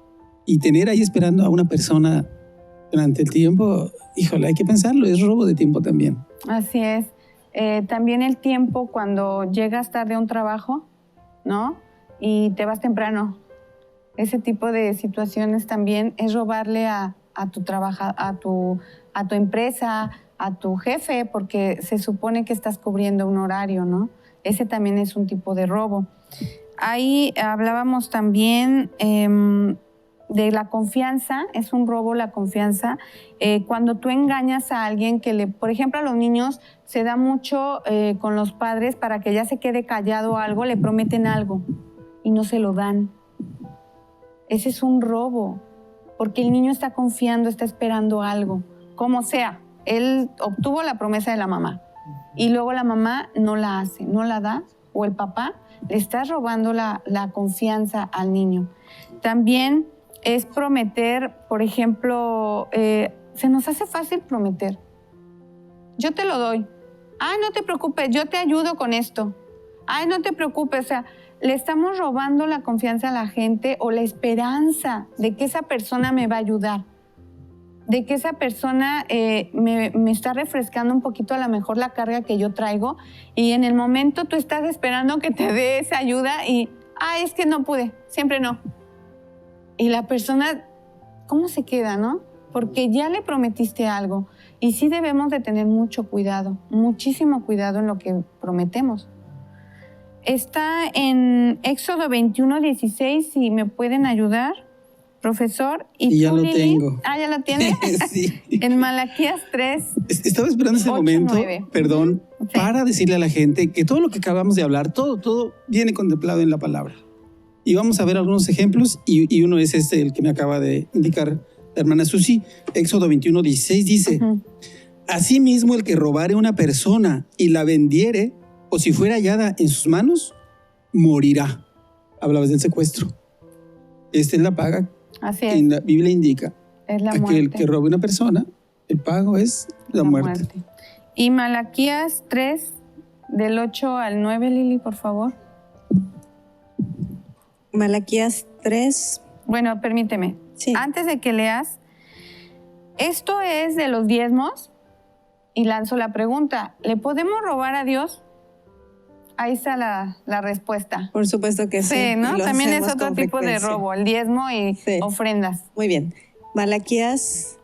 Y tener ahí esperando a una persona durante el tiempo, híjole, hay que pensarlo, es robo de tiempo también. Así es. También el tiempo cuando llegas tarde a un trabajo, ¿no? Y te vas temprano. Ese tipo de situaciones también es robarle a tu empresa, a tu jefe, porque se supone que estás cubriendo un horario, ¿no? Ese también es un tipo de robo. Ahí hablábamos también de la confianza, es un robo la confianza. Cuando tú engañas a alguien por ejemplo, a los niños se da mucho con los padres para que ya se quede callado algo, le prometen algo y no se lo dan. Ese es un robo, porque el niño está confiando, está esperando algo, como sea. Él obtuvo la promesa de la mamá y luego la mamá no la hace, no la da, o el papá, le está robando la confianza al niño. También es prometer, por ejemplo, se nos hace fácil prometer. Yo te lo doy. Ay, no te preocupes, yo te ayudo con esto. Ay, no te preocupes, o sea, le estamos robando la confianza a la gente o la esperanza de que esa persona me va a ayudar, de que esa persona me está refrescando un poquito a lo mejor la carga que yo traigo, y en el momento tú estás esperando que te dé esa ayuda y, ay, es que no pude, siempre no. Y la persona, ¿cómo se queda, no? Porque ya le prometiste algo. Y sí debemos de tener mucho cuidado, muchísimo cuidado en lo que prometemos. Está en Éxodo 21:16, si me pueden ayudar, profesor. Y ya tú, lo Lili? tengo. Ah, ¿ya lo tienes? Sí. En Malaquías 3. Estaba esperando ese 8, momento, 9. perdón, Sí. para decirle a la gente que todo lo que acabamos de hablar, todo viene contemplado en la palabra. Y vamos a ver algunos ejemplos, y uno es el que me acaba de indicar la hermana Susi. Éxodo 21:16 dice: Asimismo, el que robare una persona y la vendiere, o si fuera hallada en sus manos, morirá. Hablabas del secuestro. Esta es la paga. Así es. En la Biblia indica: Es la aquel muerte. que robe una persona, el pago es la muerte. Y Malaquías 3, del 8 al 9, Lili, por favor. Malaquías 3. Bueno, permíteme. Sí. Antes de que leas, esto es de los diezmos, y lanzo la pregunta: ¿le podemos robar a Dios? Ahí está la respuesta. Por supuesto que sí. Sí, ¿no? Lo También es hacemos otro con tipo de frecuencia. robo, el diezmo y Sí. ofrendas. Muy bien. Malaquías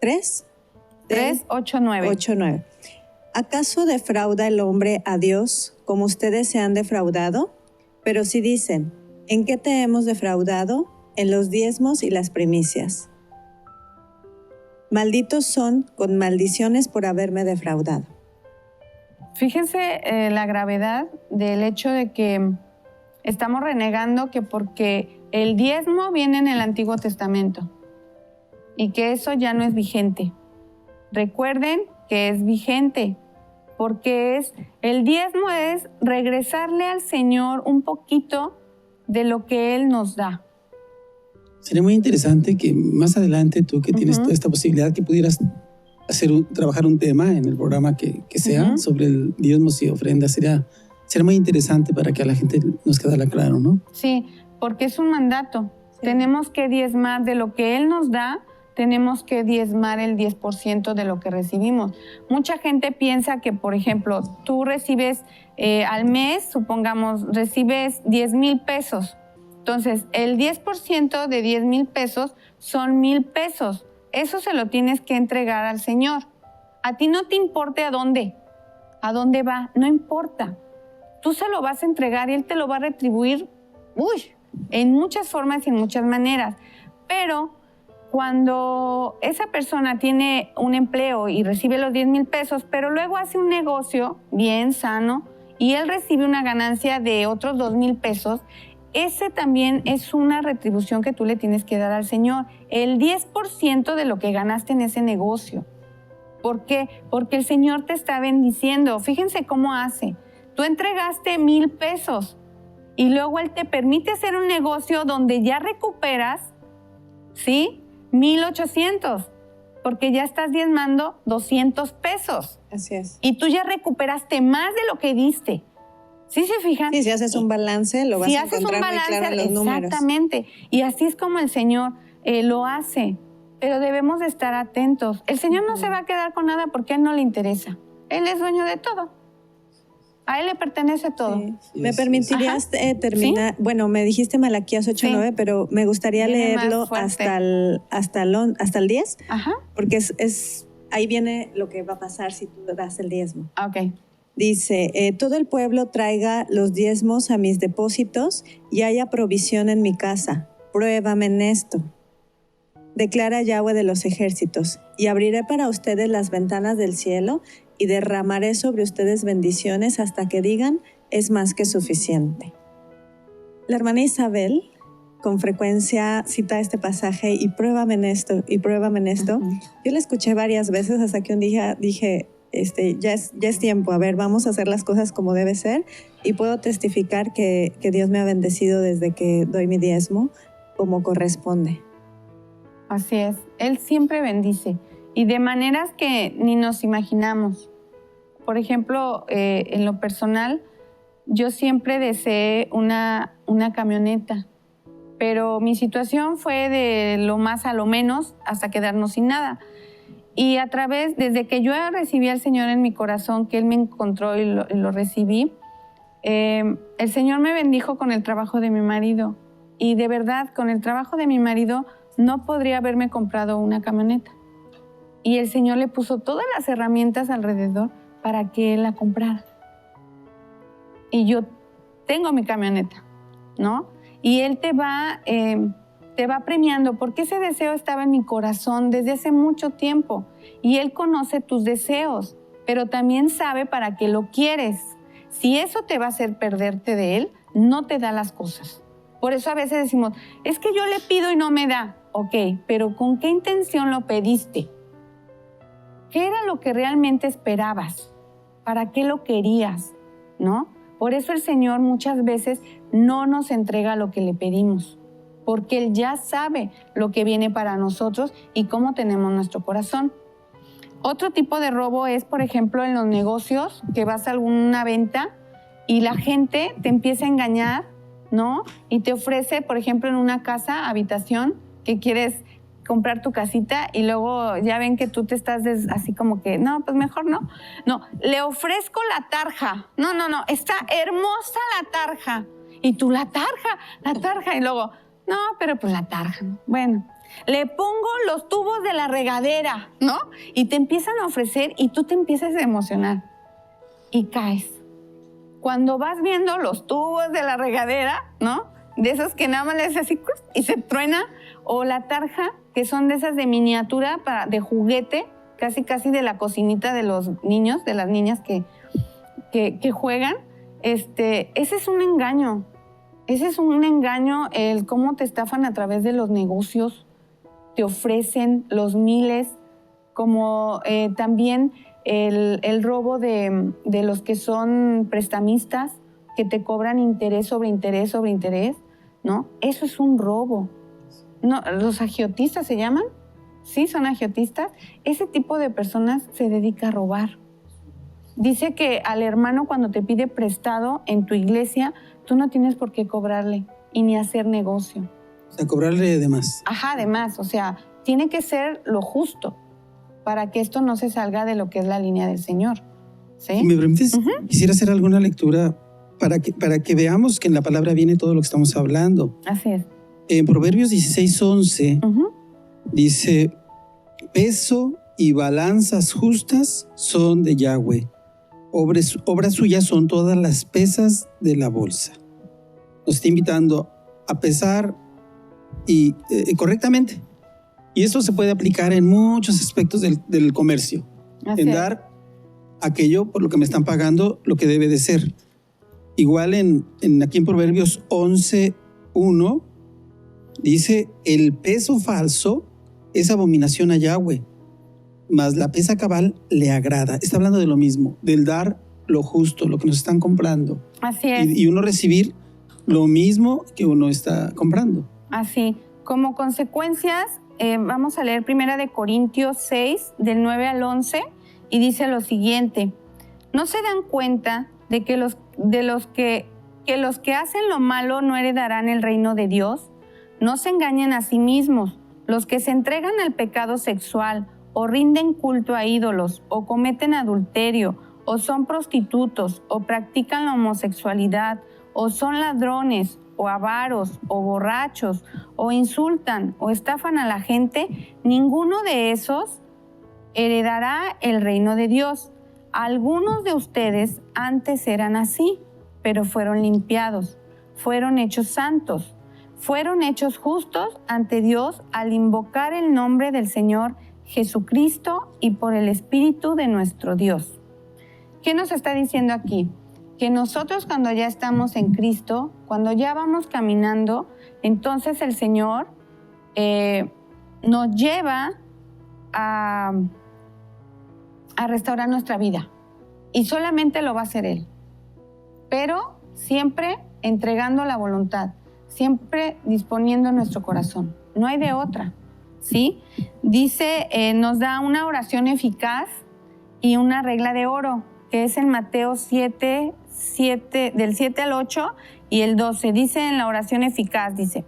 3. 3, 8, 9. 8:9. ¿Acaso defrauda el hombre a Dios como ustedes se han defraudado? Pero si dicen, ¿en qué te hemos defraudado? En los diezmos y las primicias. Malditos son con maldiciones por haberme defraudado. Fíjense la gravedad del hecho de que estamos renegando que porque el diezmo viene en el Antiguo Testamento y que eso ya no es vigente. Recuerden que es vigente, porque el diezmo es regresarle al Señor un poquito de lo que Él nos da. Sería muy interesante que más adelante tú, que tienes toda esta posibilidad, que pudieras trabajar un tema en el programa que sea sobre el diezmos y ofrendas. Sería muy interesante para que a la gente nos quedara claro, ¿no? Sí, porque es un mandato. Sí. Tenemos que diezmar de lo que Él nos da. tenemos que diezmar el 10% de lo que recibimos. Mucha gente piensa que, por ejemplo, tú recibes al mes, supongamos, recibes 10,000 pesos. Entonces, el 10% de 10,000 pesos son 1,000 pesos. Eso se lo tienes que entregar al Señor. A ti no te importa a dónde va, no importa. Tú se lo vas a entregar y Él te lo va a retribuir, en muchas formas y en muchas maneras. Pero cuando esa persona tiene un empleo y recibe los 10,000 pesos, pero luego hace un negocio bien sano y él recibe una ganancia de otros 2,000 pesos, ese también es una retribución que tú le tienes que dar al Señor. El 10% de lo que ganaste en ese negocio. ¿Por qué? Porque el Señor te está bendiciendo. Fíjense cómo hace. Tú entregaste 1,000 pesos y luego Él te permite hacer un negocio donde ya recuperas, ¿sí? 1,800, porque ya estás diezmando 200 pesos. Así es. Y tú ya recuperaste más de lo que diste. ¿Sí se fijan? Sí, si haces un balance, lo vas a encontrar muy claro en los números. Exactamente. Y así es como el Señor lo hace. Pero debemos de estar atentos. El Señor no se va a quedar con nada porque a Él no le interesa. Él es dueño de todo. A Él le pertenece todo. Sí. ¿Me permitirías terminar? ¿Sí? Bueno, me dijiste Malaquías 8:9, pero me gustaría leerlo hasta el 10. Ajá. Porque ahí viene lo que va a pasar si tú das el diezmo. Ok. Dice, todo el pueblo traiga los diezmos a mis depósitos y haya provisión en mi casa. Pruébame en esto. Declara Yahweh de los ejércitos, y abriré para ustedes las ventanas del cielo y derramaré sobre ustedes bendiciones hasta que digan, es más que suficiente. La hermana Isabel con frecuencia cita este pasaje y pruébame en esto, y pruébame en esto. Uh-huh. Yo la escuché varias veces hasta que un día dije, ya es tiempo, a ver, vamos a hacer las cosas como debe ser, y puedo testificar que Dios me ha bendecido desde que doy mi diezmo como corresponde. Así es, Él siempre bendice y de maneras que ni nos imaginamos. Por ejemplo, en lo personal, yo siempre deseé una camioneta, pero mi situación fue de lo más a lo menos hasta quedarnos sin nada. Y desde que yo recibí al Señor en mi corazón, que Él me encontró y lo recibí, el Señor me bendijo con el trabajo de mi marido. Y de verdad, con el trabajo de mi marido, no podría haberme comprado una camioneta. Y el Señor le puso todas las herramientas alrededor para que Él la comprara. Y yo tengo mi camioneta, ¿no? Y Él te va premiando, porque ese deseo estaba en mi corazón desde hace mucho tiempo. Y Él conoce tus deseos, pero también sabe para qué lo quieres. Si eso te va a hacer perderte de Él, no te da las cosas. Por eso a veces decimos, es que yo le pido y no me da. Ok, pero ¿con qué intención lo pediste? ¿Qué era lo que realmente esperabas? ¿Para qué lo querías? ¿No? Por eso el Señor muchas veces no nos entrega lo que le pedimos, porque Él ya sabe lo que viene para nosotros y cómo tenemos nuestro corazón. Otro tipo de robo es, por ejemplo, en los negocios, que vas a alguna venta y la gente te empieza a engañar, ¿no? Y te ofrece, por ejemplo, en una casa, habitación, que quieres comprar tu casita y luego ya ven que tú te estás así como que, no, pues mejor no. No, le ofrezco la tarja. No, está hermosa la tarja. Y tú, la tarja. Y luego, no, pero pues la tarja. Bueno, le pongo los tubos de la regadera, ¿no? Y te empiezan a ofrecer y tú te empiezas a emocionar. Y caes. Cuando vas viendo los tubos de la regadera, ¿no? De esos que nada más le haces así y se truena, o la tarja, que son de esas de miniatura, de juguete, casi de la cocinita de los niños, de las niñas que juegan. Ese es un engaño. Ese es un engaño, el cómo te estafan a través de los negocios, te ofrecen los miles, como también el robo de los que son prestamistas, que te cobran interés sobre interés sobre interés, ¿no? Eso es un robo. No, los agiotistas se llaman, sí, son agiotistas. Ese tipo de personas se dedica a robar. Dice que al hermano cuando te pide prestado en tu iglesia, tú no tienes por qué cobrarle y ni hacer negocio. O sea, cobrarle de más. Ajá, de más. O sea, tiene que ser lo justo para que esto no se salga de lo que es la línea del Señor. ¿Sí? Si me permites, quisiera hacer alguna lectura para que veamos que en la palabra viene todo lo que estamos hablando. Así es. En Proverbios 16:11 dice, peso y balanzas justas son de Yahweh. Obras suyas son todas las pesas de la bolsa. Nos está invitando a pesar y correctamente. Y eso se puede aplicar en muchos aspectos del comercio. Así en es. dar aquello por lo que me están pagando lo que debe de ser. Igual aquí en Proverbios 11:1 dice, el peso falso es abominación a Yahweh, mas la pesa cabal le agrada. Está hablando de lo mismo, del dar lo justo, lo que nos están comprando. Así es. Y uno recibir lo mismo que uno está comprando. Así. Como consecuencias, vamos a leer 1 Corintios 6, del 9 al 11, y dice lo siguiente. ¿No se dan cuenta de que los que hacen lo malo no heredarán el reino de Dios? No se engañen a sí mismos. Los que se entregan al pecado sexual o rinden culto a ídolos o cometen adulterio o son prostitutos o practican la homosexualidad o son ladrones o avaros o borrachos o insultan o estafan a la gente, ninguno de esos heredará el reino de Dios. Algunos de ustedes antes eran así, pero fueron limpiados, fueron hechos santos, fueron hechos justos ante Dios al invocar el nombre del Señor Jesucristo y por el Espíritu de nuestro Dios. ¿Qué nos está diciendo aquí? Que nosotros cuando ya estamos en Cristo, cuando ya vamos caminando, entonces el Señor nos lleva a restaurar nuestra vida. Y solamente lo va a hacer Él. Pero siempre entregando la voluntad, siempre disponiendo nuestro corazón. No hay de otra, ¿sí? Dice, nos da una oración eficaz y una regla de oro, que es en Mateo 7, del 7 al 8 y el 12. Dice en la oración eficaz, dice,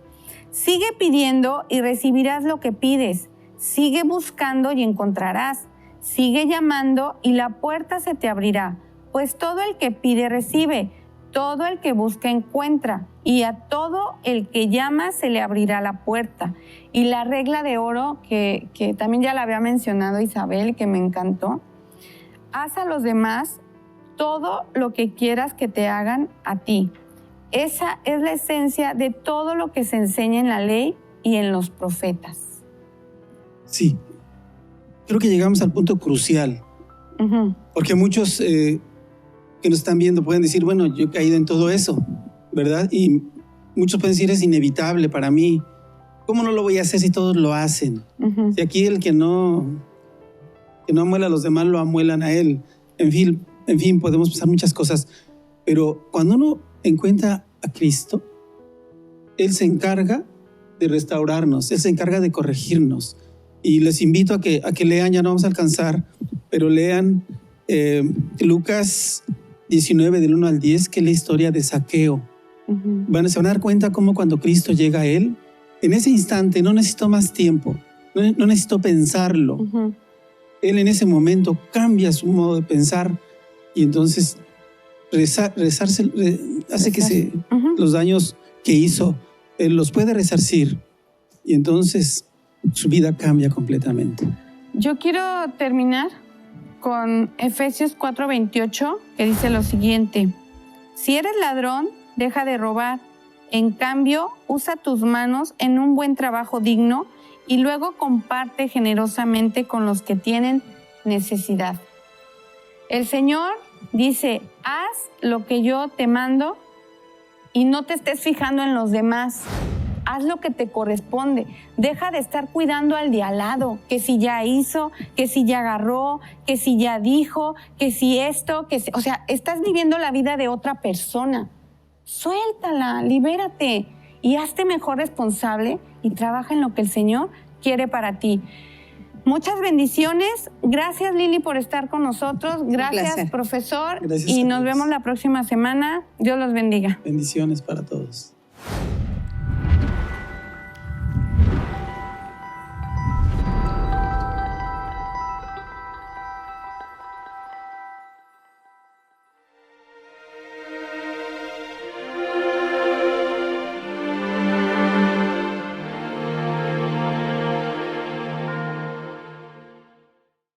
sigue pidiendo y recibirás lo que pides. Sigue buscando y encontrarás. Sigue llamando y la puerta se te abrirá. Pues todo el que pide recibe, todo el que busca encuentra, y a todo el que llama se le abrirá la puerta. Y la regla de oro, que también ya la había mencionado Isabel, que me encantó, haz a los demás todo lo que quieras que te hagan a ti. Esa es la esencia de todo lo que se enseña en la ley y en los profetas. Sí, creo que llegamos al punto crucial, porque muchos que nos están viendo pueden decir, bueno, yo he caído en todo eso, ¿verdad? Y muchos pueden decir, es inevitable para mí. ¿Cómo no lo voy a hacer si todos lo hacen? Si aquí el que no amuela a los demás lo amuelan a él. En fin, podemos pensar muchas cosas, pero cuando uno encuentra a Cristo, Él se encarga de restaurarnos, Él se encarga de corregirnos. Y les invito a que lean, ya no vamos a alcanzar, pero lean Lucas 19 del 1 al 10, que es la historia de Zaqueo. Se van a dar cuenta cómo cuando Cristo llega a él, en ese instante no necesitó más tiempo, no necesitó pensarlo. Él en ese momento cambia su modo de pensar y entonces rezarse hace que los daños que hizo, Él los puede resarcir y entonces su vida cambia completamente. Yo quiero terminar con Efesios 4:28, que dice lo siguiente: si eres ladrón, deja de robar. En cambio, usa tus manos en un buen trabajo digno y luego comparte generosamente con los que tienen necesidad. El Señor dice, haz lo que yo te mando y no te estés fijando en los demás. Haz lo que te corresponde. Deja de estar cuidando al de al lado, que si ya hizo, que si ya agarró, que si ya dijo, que si esto, o sea, estás viviendo la vida de otra persona. Suéltala, libérate y hazte mejor responsable y trabaja en lo que el Señor quiere para ti. Muchas bendiciones. Gracias, Lili, por estar con nosotros. Gracias, profesor. Gracias y a nos Dios. vemos la próxima semana. Dios los bendiga. Bendiciones para todos.